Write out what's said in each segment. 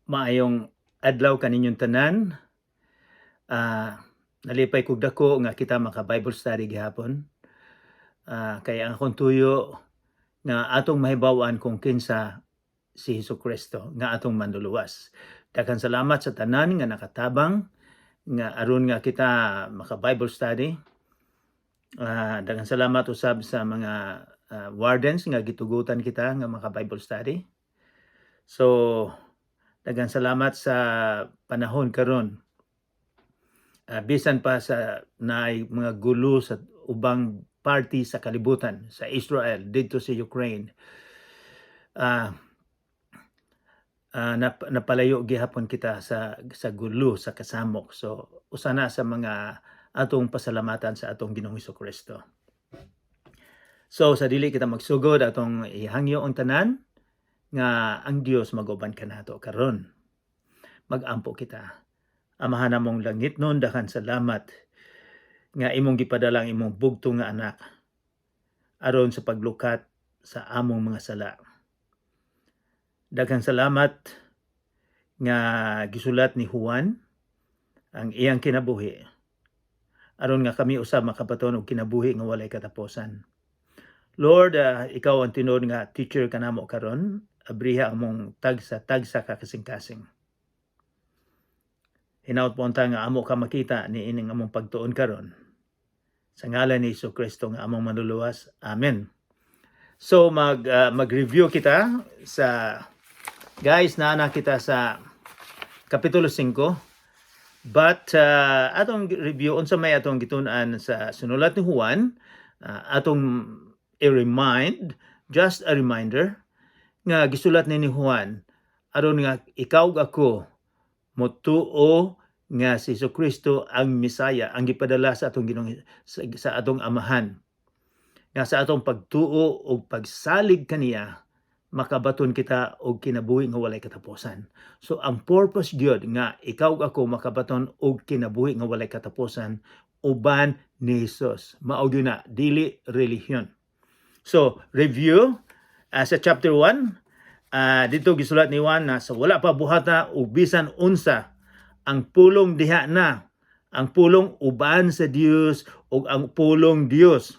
Maayong adlaw kaninyong tanan. Nalipay kog dako nga kita maka-Bible study gihapon. Kaya ang akong tuyo nga atong mahibaw-an kung kinsa si Hesukristo nga atong manluluwas. Daghang salamat sa tanan nga nakatabang nga aron nga kita maka-Bible study. Daghang salamat usab sa mga wardens nga gitugutan kita nga maka-Bible study. So daghang salamat sa panahon karon. Bisan pa sa naay mga gulo sa ubang party sa kalibutan, sa Israel, dito sa Ukraine. Napalayo gihapon kita sa gulo, sa kasamok. So usana sa mga atong pasalamatan sa atong Ginoong Hesukristo. So sa dili kita magsugod, atong ihangyo ang tanan nga ang Dios mag-uban kanato karon. Mag-ampo kita. Amahan namong langit nun, daghang salamat nga imong gipadala ang imong bugtong nga anak aron sa paglukat sa among mga sala. Daghang salamat nga gisulat ni Juan ang iyang kinabuhi aron nga kami usab makapaton og kinabuhi nga walay katapusan. Lord, ikaw ang tinuod nga teacher kanamo karon, abriha among tagsa ka kasing-kasing. Hinaut po nga amo ka makita ni ining among pagtuon karon. Sa ngalan ni Hesukristo nga among manluluwas. Amen. So mag-review kita sa guys na kita sa kapitulo 5. But atong review unsa may atong gitun-an sa sinulat ni Juan, atong just a reminder nga gisulat ni Juan aron nga ikaw ug ako motuo nga si Hesukristo ang Misaya, ang gipadala sa atong Ginoong sa atong amahan. Nga sa atong pagtuo o pagsalig kaniya, makabaton kita og kinabuhi nga walay katapusan. So ang purpose gyud nga ikaw ug ako makabaton og kinabuhi nga walay katapusan uban ni Hesus. Mao gyud na dili relihiyon. So review sa chapter 1. Dito gisulat ni Juan na sa wala pa buhata o bisan unsa ang pulong diha na, ang pulong uban sa Dios o ang pulong Dios.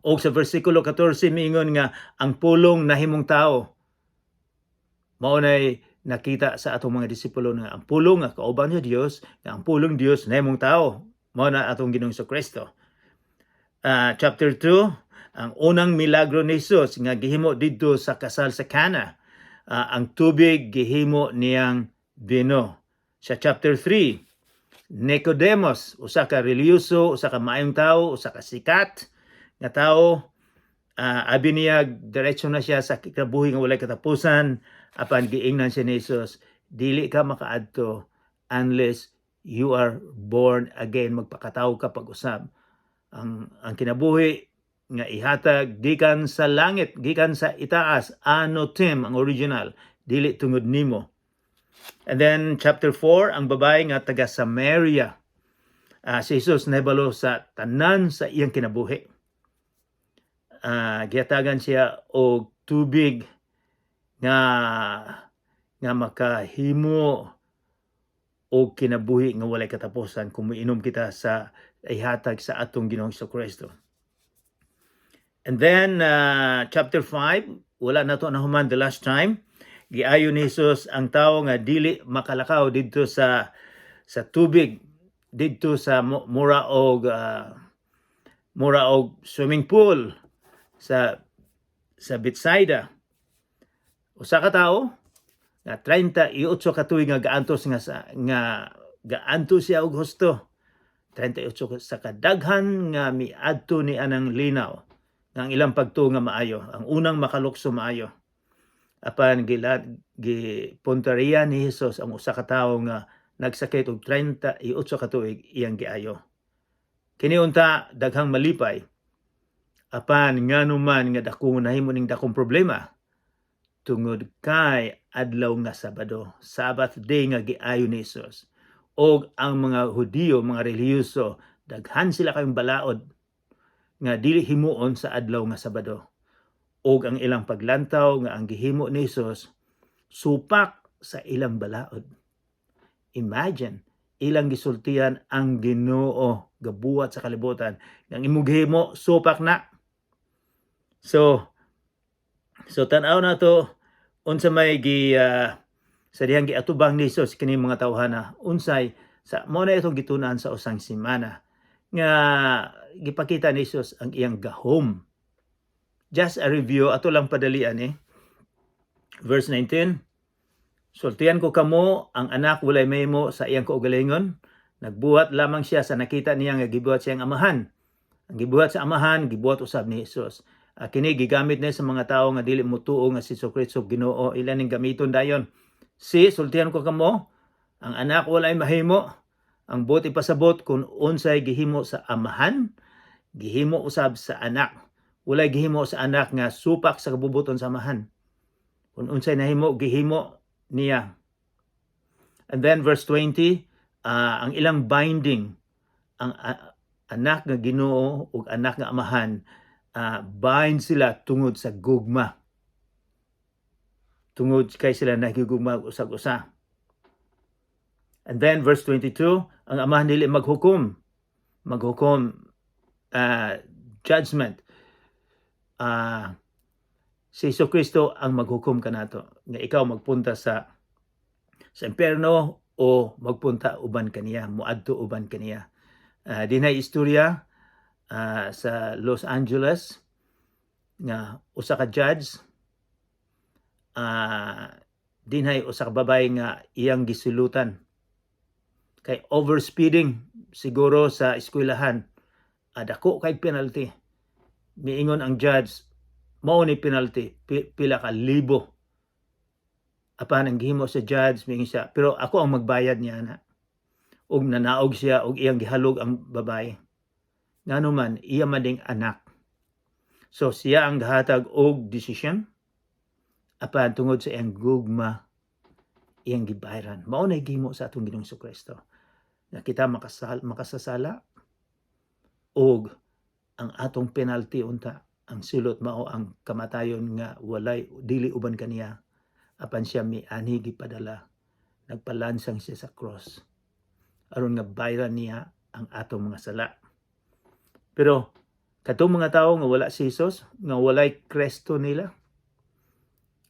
O sa versikulo 14 miingon nga ang pulong nahimong tao. Mao nay nakita sa atong mga disipulo nga ang pulong nga kauban sa Dios, nga ang pulong Dios nahimong tao. Mao na atong Ginoong Hesukristo. Chapter 2, ang unang milagro ni Jesus nga gihimo didto sa kasal sa Cana. Ang tubig gihimo niyang bino. Sa chapter 3, Nicodemus, usa ka reliyoso, usa ka maayong tao, usa ka sikat nga tao, abi niya diretso na siya sa kinabuhi nga walay katapusan. Apan giingnan siya ni Jesus, dili ka makaadto unless you are born again. Magpakatawo ka pag-usab. Ang kinabuhi nga ihatag gikan sa langit, gikan sa itaas, anotem ang original, dili tungod nimo. And then chapter 4, ang babae nga taga Samaria. Si Jesus nahibalo sa tanan sa iyang kinabuhi. Gihatagan siya og tubig nga makahimo og kinabuhi nga walay katapusan kung moinom kita sa ihatag sa atong Ginoong Hesukristo. And then chapter 5, wala na to nahuman the last time. Giayo ni Jesus ang tawo nga dili makalakaw didto sa tubig, didto sa mura og swimming pool sa Bethsaida. Usa ka tawo nga 38 ka tuig nga gaantos nga gaantos siya og husto. 38 sa kadaghan nga miadto ni anang linaw ng ilang pagtuo nga maayo. Ang unang makalukso maayo. Apan gipuntariya ni Jesus ang usa ka tawo nga nagsakit og 38 ka tuig iyang giayo. Kini unta daghang malipay. Apan nganuman nga dako nahimo ning dakong problema tungod kay adlaw nga Sabado, Sabbath day nga giayo ni Jesus. Og ang mga Hudiyo, mga relihiyoso, daghan sila kayong balaod nga dili himuon sa adlaw nga Sabado. Og ang ilang paglantaw nga ang gihimo ni Jesus supak sa ilang balaod. Imagine, ilang gisultihan ang Ginoo gabuhat sa kalibutan. Ang imong gihimo supak na. So tan-aw na to unsa may sa dihang giatubang ni Jesus kini mga tawhana. Unsay sa mo na itong gitunan sa usang semana nga gipakita ni Jesus ang iyang gahom. Just a review, ato lang padalian Verse 19, sultihan ko kamo, ang anak walay mahimo sa iyang kaugalingon. Nagbuhat lamang siya sa nakita niya nga gibuhat siyang amahan. Ang gibuhat sa amahan, gibuhat usab ni Jesus. Kini gigamit ni sa mga tawo nga dili motuo nga si Jesucristo Ginoo. Ilan ning gamiton dayon. Sultihan ko kamo, ang anak walay mahimo. Ang buti pasabot kung unsay gihimo sa amahan, gihimo usab sa anak. Walay gihimo sa anak nga supak sa kabubuton sa amahan. Kung unsay nahimo, gihimo niya. And then verse 20, ang ilang binding, ang anak nga Ginoo ug anak nga amahan, bind sila tungod sa gugma. Tungod kay sila nagigugma usag-usa. And then verse 22, ang amahan dili maghukom. Judgment. Si Jesucristo ang maghukom kanato nga ikaw magpunta sa impierno o magpunta uban kaniya, muadto uban kaniya. Dinay istorya sa Los Angeles nga usa ka judge, dinay usa ka babae nga iyang gisulutan kay overspeeding siguro sa eskwelahan. Dako kay penalty. Miingon ang judge, mao ni penalty, pila ka libo. Apan ang gihimo sa judge, miingon siya, pero ako ang magbayad niya na. Ug nanaog siya ug iyang gihalog ang babae. Ngano man, iya man ding anak. So siya ang gahatag og decision. Apan tungod sa iyang gugma, iyang gibayaran. Mao na gihimo sa atong Ginoong Jesucristo. Nga kita makasasala og ang atong penalty unta, ang silot mao ang kamatayon nga walay dili uban kaniya. Apan siya miani gipadala, nagpalansang siya sa cross aron nga bayaran niya ang atong mga sala. Pero katong mga tawo nga wala si Jesus, nga walay Kristo nila,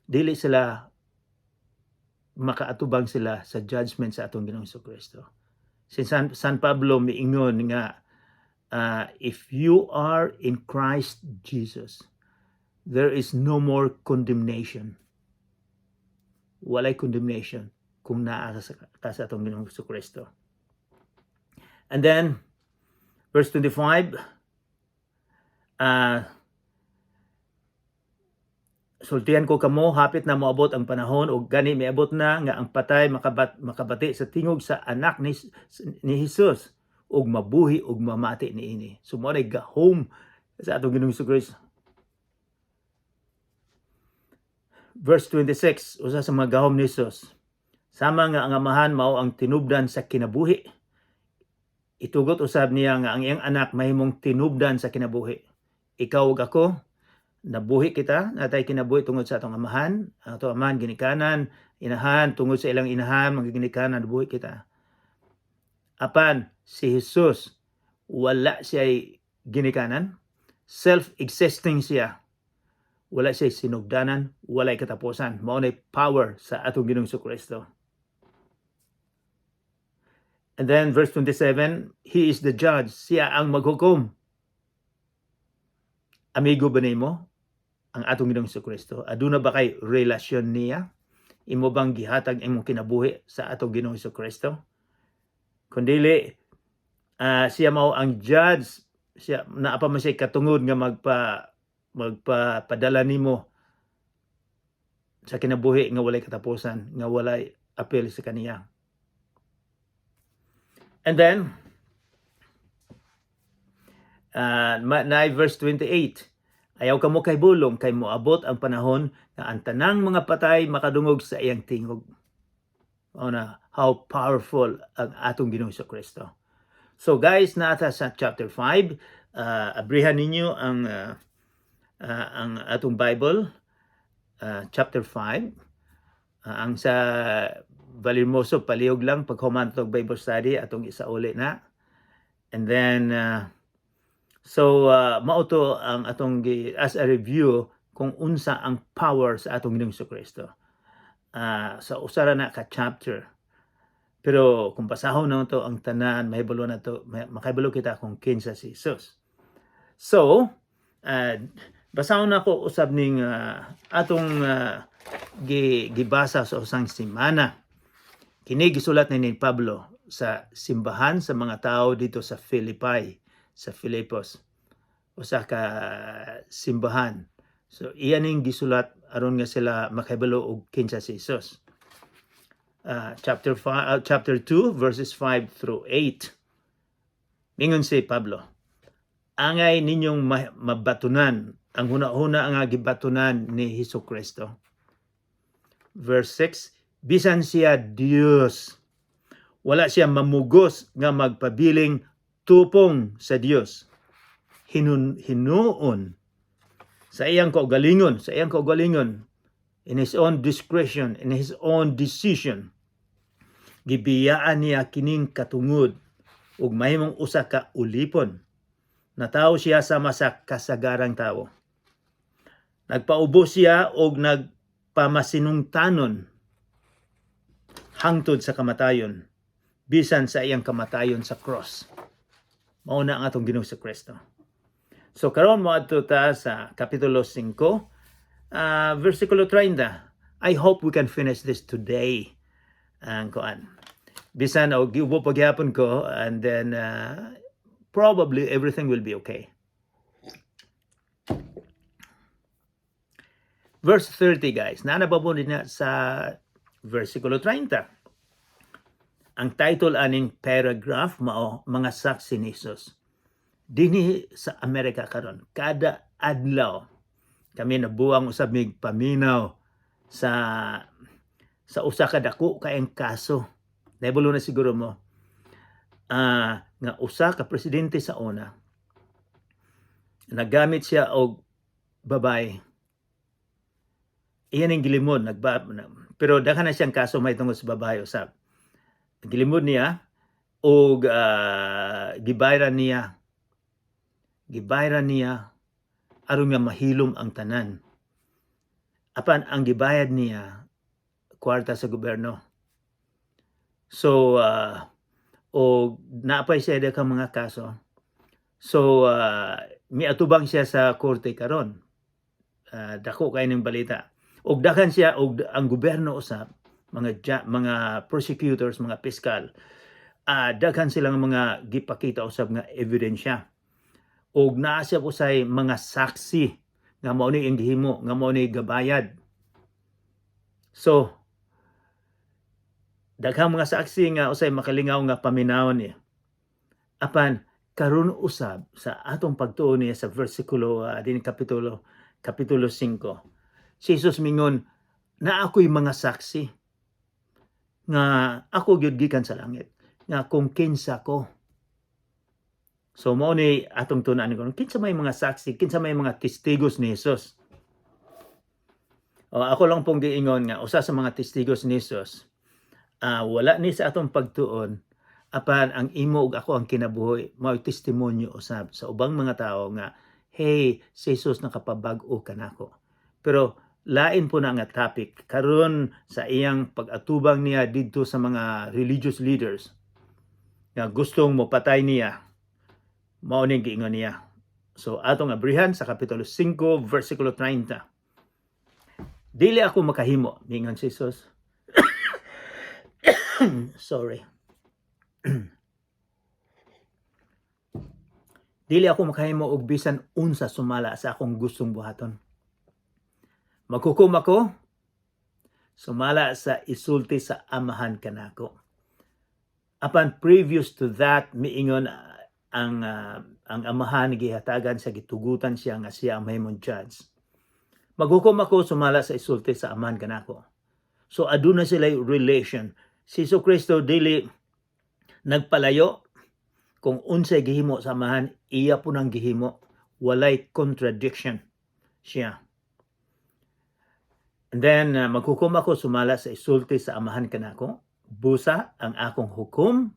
dili sila makaatubang sila sa judgment sa atong Ginoong Jesucristo. Si San Pablo miingon nga if you are in Christ Jesus, there is no more condemnation. Walay condemnation kung naa ka sa atong Ginoong Jesucristo. And then, verse 25, sultihan ko kamo, hapit na moabot ang panahon ug gani miabot na nga ang patay makabati sa tingog sa anak ni Jesus ug mabuhi ug mamati niini. So mo nay gahom sa atong Ginoong Jesucristo. Verse 26, usa sa mga gahom ni Jesus, sama nga ang amahan mao ang tinubdan sa kinabuhi. Itugot usab niya nga ang iyang anak mahimong tinubdan sa kinabuhi. Ikaw ug ako, nabuhi kita, natay kinabuhi tungod sa atong amahan. Ang atong amahan ginikanan, inahan, tungod sa ilang inahan, magiginikanan, nabuhi kita. Apan, si Jesus, wala siya ginikanan. Self-existing siya. Wala siya sinugdanan, wala katapusan. Mao nay power sa atong Ginoong Jesucristo. And then verse 27, He is the judge. Siya ang maghukom. Amigo ba nimo ang atong Ginoong Jesucristo? Aduna ba kay relasyon niya? Imo bang gihatag imong kinabuhi sa atong Ginoong Jesucristo? Kundili, siya mao ang judge. Siya naa pa man siya katungod nga magpapadala nimo sa kinabuhi nga walay katapusan, nga walay appeal sa kaniya. And then, verse 28, ayaw kamo kay bulong, kay moabot ang panahon na ang tanang mga patay makadungog sa iyang tingog. How powerful ang atong Ginoong Jesucristo. So guys, naata sa chapter 5, abrihan ninyo ang atong Bible, chapter 5. Ang sa Valirmoso palihog lang paghumantog Bible study atong isauli na. And then mauto ang atong as a review kung unsa ang power sa atong Ginoong Kristo. Sa usara na ka chapter. Pero kung basahon na to ang tanan, mahibalo na to, makahibalo kita kung kinsa si Jesus. So, basahon na ko usab ning atong gibasa sa usang simana. Kini gisulat ni Pablo sa simbahan sa mga tao dito sa Philippi, sa Filipos. Usa ka simbahan. So iyan ning gisulat aron nga sila makahibalo og kinsa si Jesus. Chapter 2 verses 5 through 8. Mingon si Pablo, angay ninyong mabatunan ang huna-huna nga gibatunan ni Hesukristo. Verse 6, bisan siya Dios, wala siya mamugos nga magpabiling tupong sa Dios. Hinuon sa iyang kaugalingon, in his own discretion, in his own decision, gibiyaan niya kining katungod ug mahimong usa ka ulipon. Natawo siya sama sa kasagarang tawo. Nagpaubo siya og nagpamasinungtanon hangtod sa kamatayon, bisan sa iyang kamatayon sa cross. Mao na ang atong Ginoong Kristo. So karon moadto ta sa kapitulo 5, versikulo 30. I hope we can finish this today. Ang kuan. Bisan og giubo pagyapon ko, and then probably everything will be okay. Verse 30, guys. Nanababo din na sa versikulo 30. Ang title aning paragraph mao mga saksi ni Jesus. Dinhi sa Amerika karon, kada adlaw kami nabuang usab mig paminaw sa usa ka dako kaayong kaso. Nahibulo na siguro mo nga usa ka presidente sa una nagamit siya og babae. Iyan ang gilimod, pero daghan na siyang kaso may tungod sa babae usab. Gilimod niya og gibayran niya aron nga mahilom ang tanan. Apan ang gibayad niya kwarta sa gobyerno. So og naapay siya ka mga kaso. So miatubang siya sa korte karon. Dako kay ning balita. Og daghan siya og ang gobyerno usab mga prosecutors, mga piskal, daghan silang mga gipakita usab nga ebidensya. Og naa siya usay mga saksi nga mao ni ang gihimo, nga mao ni gabayad. So daghang mga saksi nga usay makalingaw nga paminawon niya. Apan karon usab sa atong pagtuo niya sa versikulo din kapitulo 5. Si Jesus mingon, na ako'y mga saksi nga ako gyud gikan sa langit nga kung kinsa ko. So mao ni atong tunan karon, kinsa may mga saksi, kinsa may mga testigos ni Jesus. Ako lang pong giingon nga usa sa mga testigos ni Jesus, wala ni sa atong pagtuon, apan ang imo ug ako ang kinabuhi mao testimonyo usab sa ubang mga tao nga hey, si Jesus nakapabag-o kanako. Pero lain po na nga topic karon sa iyang pag-atubang niya didto sa mga religious leaders nga gustong mopatay niya. Mao ning giingon niya. So atong abrihan sa kapitulo 5 versikulo 30. Dili ako makahimo, mingon si Jesus. Sorry. Dili ako makahimo og bisan unsa sumala sa akong gustong buhaton. Maghukom ako sumala sa isulti sa amahan kanako. Apan previous to that, miingon ang amahan gihatagan sa gitugutan siya nga siya ang mahimong judge. Maghukom ako sumala sa isulti sa amahan kanako. So aduna sila relation. Si Jesucristo dili nagpalayo kung unsay gihimo sa amahan, iya po nang gihimo. Walay contradiction siya. And then maghukom ako sumala sa isulti sa amahan kanako. Busa ang akong hukom,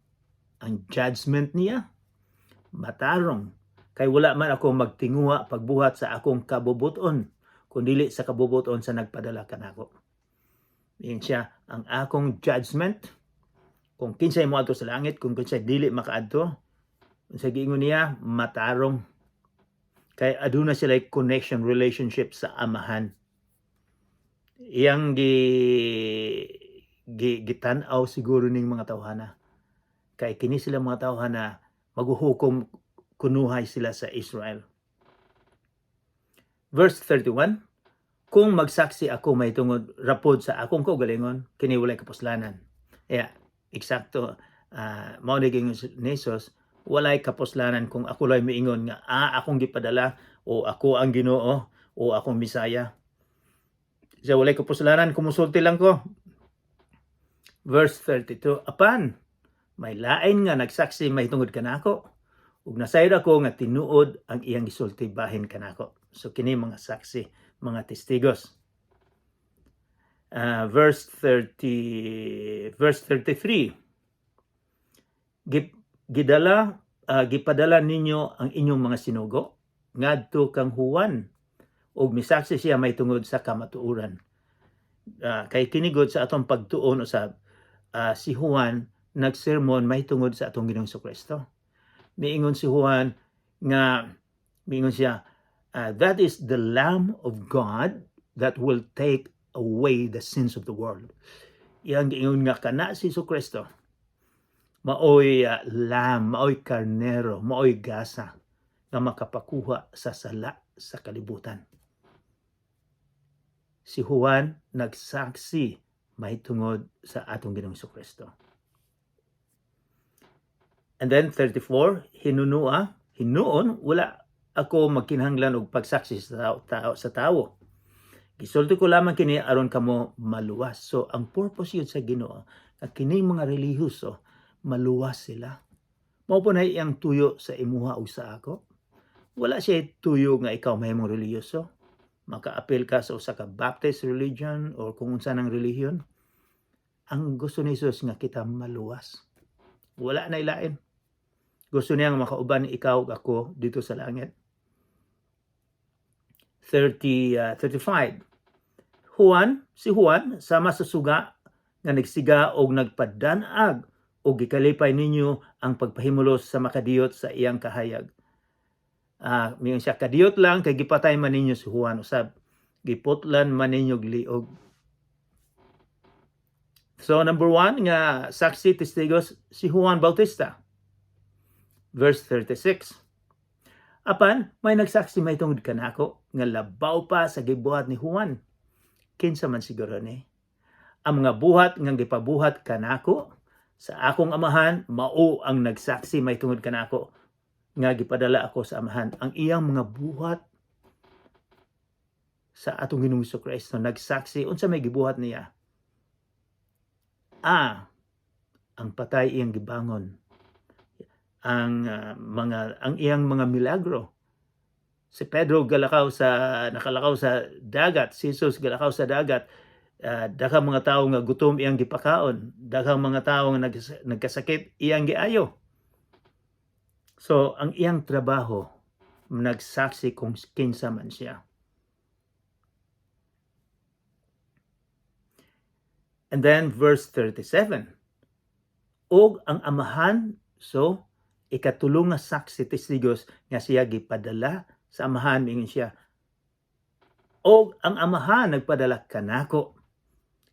ang judgment niya, matarong. Kay wala man ako magtinguha pagbuhat sa akong kabubuton, kundili sa kabubuton sa nagpadala kanako. Yan siya ang akong judgment. Kung kinsay mo ato sa langit, kung kinsay dili makaadto, sa giingon niya, matarong. Kay aduna sila connection, relationship sa amahan. Iyang gitan-aw siguro ning mga tawhana. Kay kini sila mga tawhana maghuhukom kunuhay sila sa Israel. Verse 31, kung magsaksi ako may tungod rapod sa akong kaugalingon, kini walay kapuslanan. Eksakto, mao ni gingon ni Jesus, walay kapuslanan kung ako lay miingon nga akong gipadala o ako ang Ginoo o akong Misaya. So walay kapuslanan, kumusulti lang ko. Verse 32, apan may lain nga nagsaksi may tungod kanako, ug nasayod ako nga tinuod ang iyang gisulti bahin kanako. So kini mga saksi, mga testigos. Verse 33, gipadala ninyo ang inyong mga sinugo ngadto kang Juan, ug misaksi siya may tungod sa kamatuoran. Kay kinigod sa atong pagtuon usab, si Juan nagsermon may tungod sa atong Ginoong Kristo. Miingon si Juan nga, miingon siya, that is the Lamb of God that will take away the sins of the world. Iyang giingon nga kana si Kristo, maoy lamb, maoy karnero, maoy gasa nga makapakuha sa sala sa kalibutan. Si Juan nagsaksi may tungod sa atong Ginoong Kristo. And then 34, hinuon, wala ako magkinahanglan og pagsaksi sa tao. Gisulti ko lamang kini aron kamo maluwas. So ang purpose yun sa Ginoo, nga kini mga relihiyoso maluwas sila. Mao po na iyang tuyo sa imuha o sa ako. Wala siya tuyo nga ikaw mahimong relihiyoso. Maka-apil ka sa usa ka Baptist religion o kung unsa nang relihiyon. Ang gusto ni Jesus nga kita maluwas. Wala na ilain. Gusto niya nga makauban ikaw ug ako dito sa langit. 35. Si Juan sama sa suga nga nagsiga og nagpadanag og gikalipay ninyo ang pagpahimulos sa makadiyot sa iyang kahayag. Miyon siya kadiyot lang kay gipatay man ninyo si Juan usab. Giputlan man ninyo liog. So number 1 nga saksi testigos si Juan Bautista. Verse 36. Apan may nagsaksi may tungod kanako nga labaw pa sa gibuhat ni Juan. Kinsa man siguro ni? Ang mga buhat nga gipabuhat kanako sa akong amahan mao ang nagsaksi may tungod kanako nga gipadala ako sa amahan. Ang iyang mga buhat sa atong Ginoong Kristo nagsaksi unsa may gibuhat niya. Ang patay iyang gibangon. Ang iyang mga milagro. Si Pedro nakalakaw sa dagat, si Jesus galakaw sa dagat. Daghang mga tawo nga gutom iyang gipakaon, daghang mga tawo nga nagkasakit iyang giayo. So ang iyang trabaho nagsaksi kung kinsa man siya. And then verse 37. Og ang amahan, so ikatulong nga saksi testigos nga siya gipadala sa amahan, mingon siya. Og ang amahan nagpadala kanako.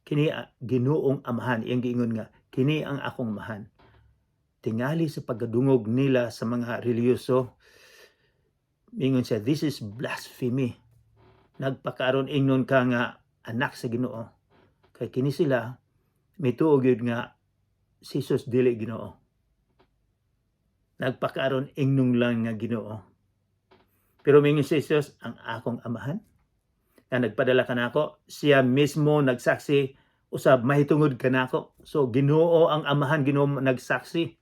Kini Ginoong amahan, iyang giingon nga kini ang akong amahan. Tingali sa pagdungog nila sa mga relihiyoso, mingon siya, this is blasphemy. Nagpakaron ingnon ka nga anak sa Ginoo. Kay kini sila mituog yun nga si Jesus dili Ginoo. Nagpakaron ingnon lang nga Ginoo. Pero mingon si Jesus, ang akong amahan nga nagpadala kanako, siya mismo nagsaksi usab mahitungod kanako. So Ginoo ang amahan, Ginoo nagsaksi.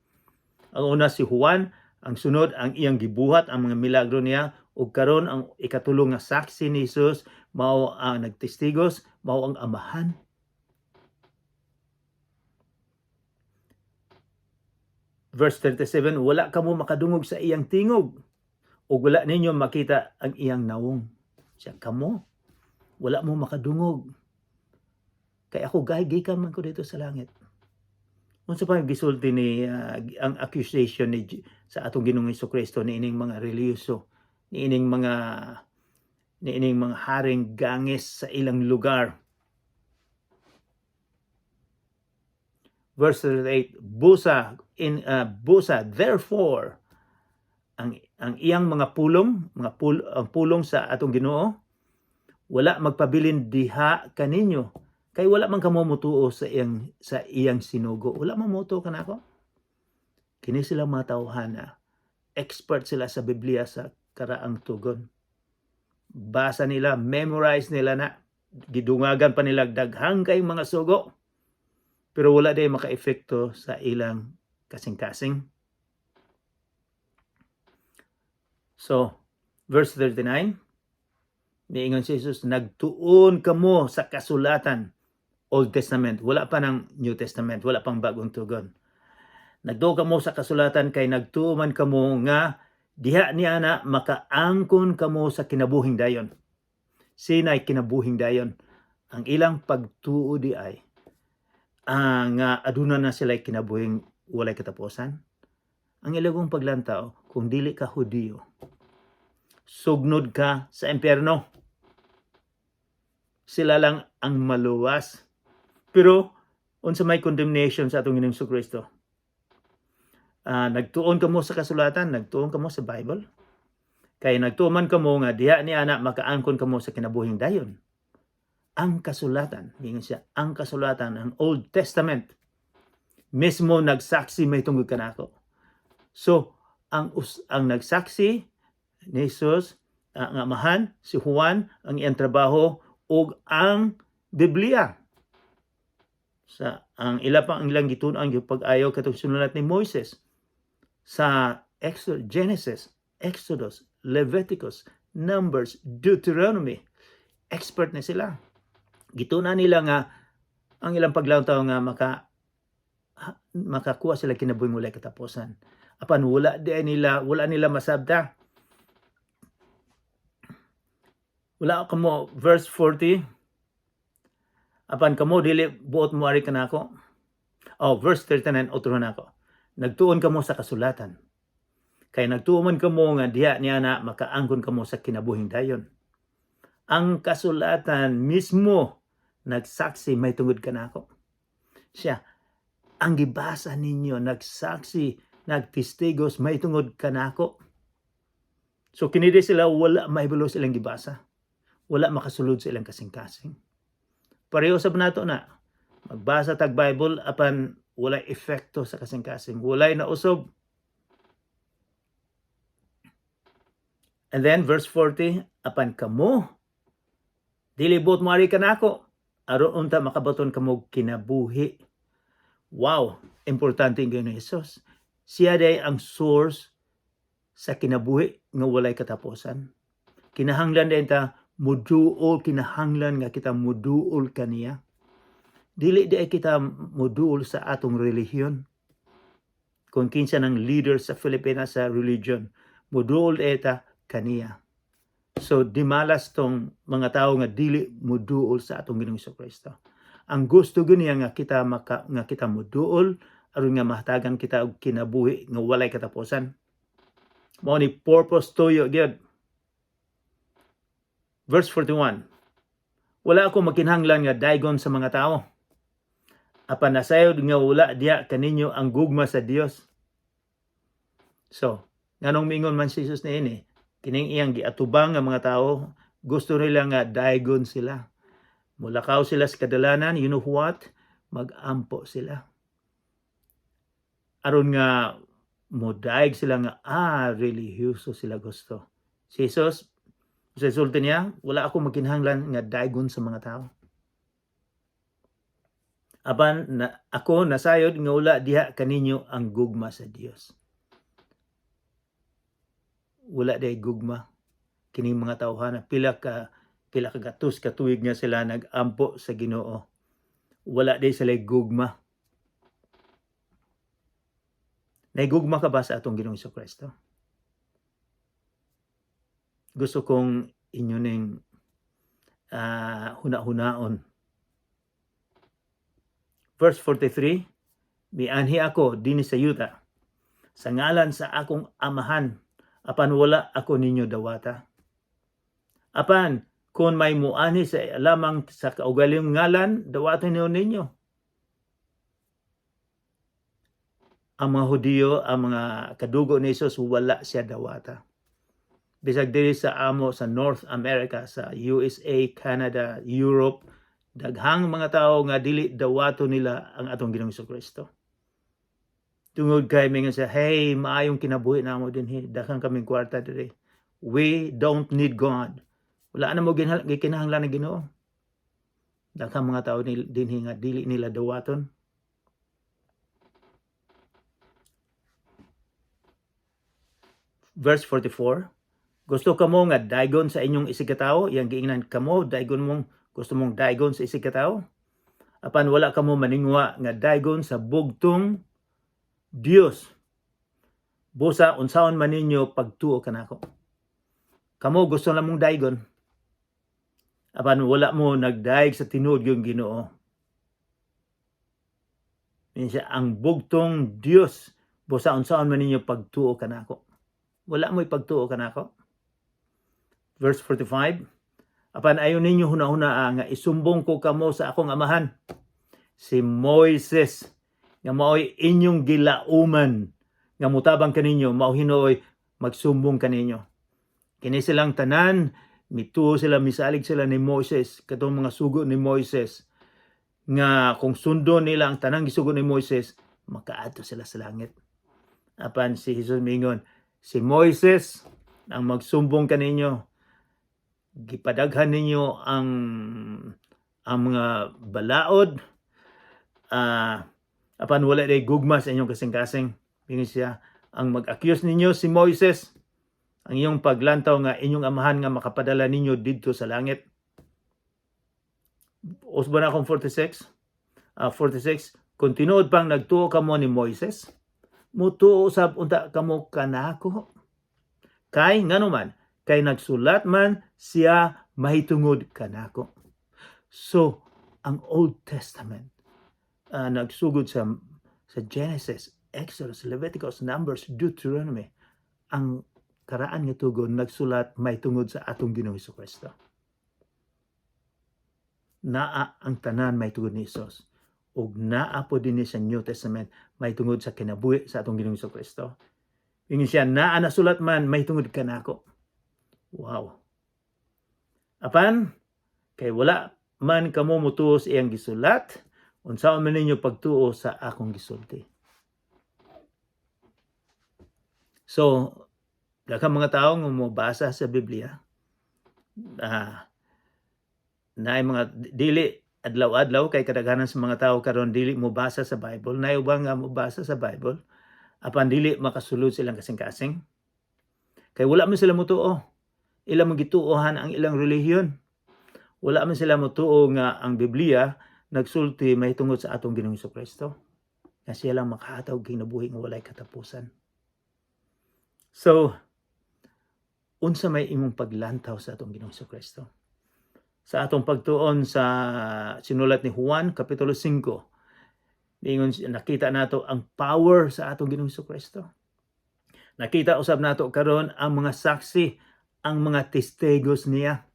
Ang una si Juan, ang sunod ang iyang gibuhat, ang mga milagro niya, ug karon ang ikatulo nga saksi ni Jesus mao ang nagtestigos, mao ang amahan. Verse 37, wala kamo makadungog sa iyang tingog ug wala ninyo makita ang iyang nawong. Siya kamo, wala mo makadungog. Kay ako gikan man ko dito sa langit. Unsa pa gisulti ni ang accusation ni sa atong Ginoong Hesukristo niining mga relihiyoso, niining mga haring gangis sa ilang lugar. Verse 38, busa therefore ang iyang mga pulong, ang pulong sa atong Ginoo wala magpabilin diha kaninyo kay wala man kamo mutuo sa iyang sinugo. Wala man mutuo kanako. Kini sila mga tawhana, expert sila sa Biblia sa karaang tugon. Basa nila, memorize nila na, gidungagan pa nila daghang kay mga sugo. Pero wala day maka-epekto sa ilang kasing-kasing. So, verse 39, niingon si Jesus, nagtuon kamo sa kasulatan, Old Testament, wala pa ng New Testament, wala pang bagong tugon. Nagtuon kamo sa kasulatan kay nagtuman kamo nga diha niya na makaangkon kamo sa kinabuhing dayon. Sinay kinabuhing dayon. Ang ilang pagtuo di ay nga aduna na sila kinabuhing walay katapusan. Ang ilagong paglantaw, kung dili ka Hudiyo, sugnod ka sa impyerno. Sila lang ang maluwas. Pero unsa may condemnation sa atong Ginoong Hesukristo? Nagtuon kamo sa kasulatan, nagtuon kamo sa Bible. Kay nagtuman kamo nga diha ni ana makaangkon kamo sa kinabuhing dayon. Ang kasulatan, ingon siya, ang kasulatan, ang Old Testament, mismo nagsaksi may tungod kanako. So, ang nagsaksi ni Jesus, ang amahan, si Juan, ang iyang trabaho, ug ang Biblia. Ang ilang gitun-an yung pag-ayaw katong sinulat ni Moises sa Genesis, Exodus, Leviticus, Numbers, Deuteronomy. Expert na sila. Gituna nila nga ang ilang paglantaw nga makakuha sila kinabuhing walay katapusan. Apan wala nila masabda. Wala kamo verse 40. Apan kamo dili buot mo ari kanako. Verse 39 otro nako. Nagtuon kamo sa kasulatan. Kay nagtuon kamo nga diha niya na makaangkon kamo sa kinabuhing dayon. Ang kasulatan mismo nagsaksi may tungod kanako. Siya, ang gibasa ninyo nagsaksi, nagtestigos may tungod kanako. So kinidi sila wala mahibalo silang gibasa. Wala makasulod sa ilang kasing-kasing. Pareho sa nato na magbasa tag Bible apan walay epekto sa kasing-kasing. Walay na usob. And then verse 40, apan kamo dili buot mo ari kanako aron unta makabaton kamo kinabuhi. Wow, importante ang Ginoong Hesus. Siya day ang source sa kinabuhi nga walay katapusan. Kinahanglan din ta muduol, kinahanglan nga kita muduol kaniya. Dili di kita muduol sa atong relihiyon. Kung kinsa ng leader sa Pilipinas sa religion, muduol eta kaniya. So dimalas tong mga tao nga dili muduol sa atong Ginoong Hesukristo. Ang gusto guniya nga kita muduol aron nga mahatagan kita og kinabuhi nga walay katapusan. Mao ni purpose tuyo gyud. Verse 41. Wala ako makinahanglan nga daygon sa mga tao. Apan nasayod nga wala diha kaninyo ang gugma sa Dios. So, nganong mingon man si Jesus niini? Kining iyang giatubang nga mga tao, gusto nila nga daygon sila. Mulakaw sila sa kadalanan, you know what? Mag-ampo sila. Aron nga modaig sila nga, relihiyoso sila gusto. Si Jesus, sa resulta niya, wala ako makinahanglan nga daygon sa mga tao. Apan ako nasayod nga wala diha kaninyo ang gugma sa Dios. Wala day gugma. kining mga tawhana pila ka gatos ka tuig nga sila nagampo sa Ginoo. Wala day sila gugma. Naigugma ka ba sa atong Ginoong Kristo? Gusto kong inyo ning huna-hunaon. Verse 43, mianhi ako dinhi sa yuta sa ngalan sa akong amahan, apan wala ako ninyo dawata. Apan kung may muanhi sa lamang sa kaugalingong ngalan, dawaton ninyo. Ang mga Hudiyo, ang mga kadugo ni Jesus, wala siya dawata. Bisag diri sa amo sa North America, sa USA, Canada, Europe, daghang mga tao nga dili dawato nila ang atong Ginoong Kristo. Tungod kay mingon siya, hey, maayong kinabuhi namo dinhi, daghang kaming kwarta diri. We don't need God. Wala na mo gikinahanglan ng Ginoo. Daghang mga tao dinhi nga dili nila dawaton. Verse 44, gusto kamo nga daygon sa inyong isigatawo, yang giingnan kamo daygon mong gusto mong daygon sa isigatawo, apan wala kamo maningwa nga daygon sa bugtong Dios. Busa unsaon man ninyo pagtuo kanako. Kamo gusto lang mong daygon, apan wala mo nagdaig sa tinuod yung Ginoo. Minsan ang bugtong Dios, busa unsaon man ninyo pagtuo kanako. Wala mo ipagtuo kanako. Verse 45, apan ayon ninyo hunahuna nga isumbong ko kamo sa akong amahan, si Moises, nga mao'y inyong gilauman, nga mutabang kaninyo, mao hinoy magsumbong kaninyo. Kini silang tanan, mituo sila, misalig sila ni Moises, katong mga sugo ni Moises, nga kung sundo nila ang tanang gisugo ni Moises, makaadto sila sa langit. Apan si Jesus mingon, si Moises ang magsumbong kaninyo, gipadaghan ninyo ang mga balaod, apan wala day gugma sa inyong kasing-kasing. Mingon siya, ang mag-accuse ninyo si Moises, ang iyong paglantaw nga inyong amahan nga makapadala ninyo didto sa langit. Usba na akong 46, kung tinuod pang nagtuo kamo ni Moises, mutuo usab unta kamo kanako. Kay nganuman, kay nagsulat man siya mahitungod kanako. So, ang Old Testament nagsugod sa Genesis, Exodus, Leviticus, Numbers, Deuteronomy, ang karaan nga tugon nagsulat mahitungod sa atong Ginoong Kristo. Naa ang tanan mahitungod ni Jesus, ug naa po din sa New Testament mahitungod sa kinabuhi sa atong Ginoong Kristo. Ingin siya, naa nasulat man mahitungod kanako. Wow. Apan, kay wala man kamo mutuo sa iyang gisulat, unsaon man ninyo pagtuo sa akong gisulti. So, daghang mga tao nga mobasa sa Biblia, naay mga dili adlaw-adlaw, kay kadaghanan sa mga tao karon dili mobasa sa Bible, naay ubang nga mobasa sa Bible, apan dili makasulod silang kasing-kasing. Kay wala man sila mutuo. Ilang magituohan ang ilang relihiyon. Wala man sila mutuo nga ang Biblia nagsulti mahitungod sa atong Ginoong Kristo. Nga siya lang makahatag kinabuhi nga walay katapusan. So, unsa may imong paglantaw sa atong Ginoong Kristo? Sa atong pagtuon sa sinulat ni Juan kapitulo 5, ingon nakita nato ang power sa atong Ginoong Kristo. Nakita usab nato karon ang mga saksi, ang mga testigos niya.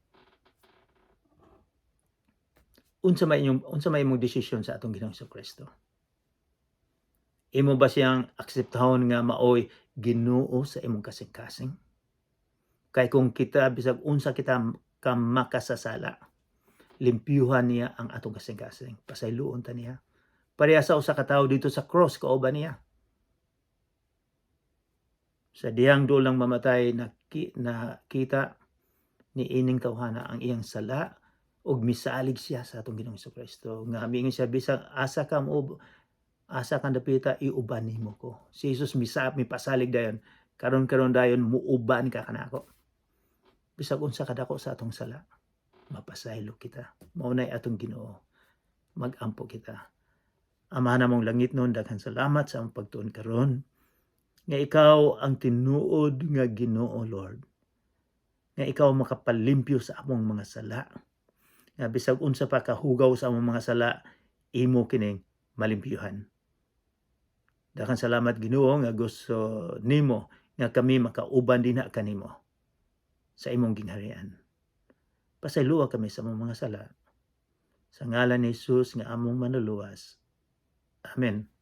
Unsa may imong desisyon sa atong Ginoong Kristo? Imo ba siyang akseptahon nga maoy Ginoo sa imong kasing-kasing? Kay kung kita bisag unsa kita makasasala, limpyuhan niya ang atong kasing-kasing, pasayloon ta niya. Pareha sa usa ka tawo dito sa cross, kauban niya. Sa diyang dulang mamatay, nakita ni ining tawhana ang iyang sala, ug misalig siya sa atong Ginoong Kristo. Nga mingon siya, bisag asa kang dapita, iuban nimo ko. Si Jesus mipasalig dayon, karon dayon muuban ka kanako. bisag unsa kadako sa atong sala, mapasaylo kita. Maunay atong Ginoo, mag-ampo kita. Ama namong langit nun, daghang salamat sa among pagtuon karon nga ikaw ang tinuod nga Ginoo, Lord. Nga ikaw makapalimpyo sa among mga sala. Nga bisag unsa pa kahugaw sa among mga sala, imo kining malimpyuhan. Daghang salamat Ginoo nga gusto nimo nga kami makauban dinha kanimo sa imong gingharian. Pasayloa kami sa among mga sala. Sa ngalan ni Jesus nga among manuluwas. Amen.